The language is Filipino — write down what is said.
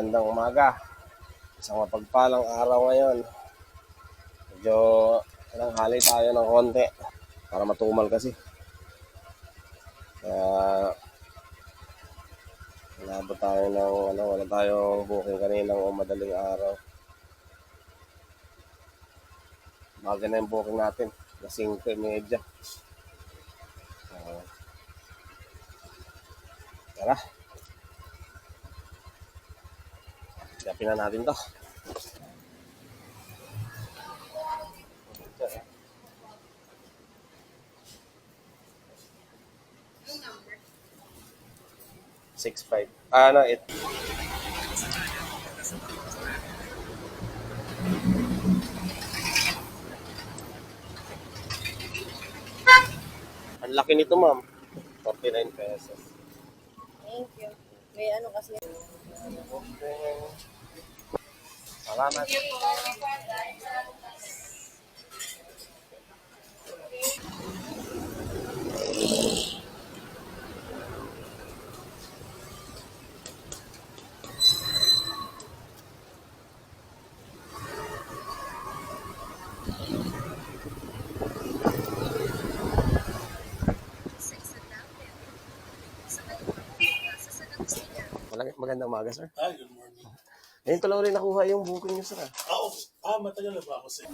Magandang umaga. Isang mapagpalang araw ngayon. Medyo nanghali tayo ng konti para matumal kasi. Kaya inabot tayo ng wala tayong booking kaninang madaling araw. Baga na yung booking natin. Na 5:30. Tara. Gapin na natin to. Number? 6'5". Ano, it. Ang laki nito, ma'am. 49 pesos. Thank you. May ano kasi. Okay. Salamat. Magandang umaga, sir. Hi, good morning. Ngayon ko lang rin nakuha yung booking niyo, sir. Matagal na ba ako sa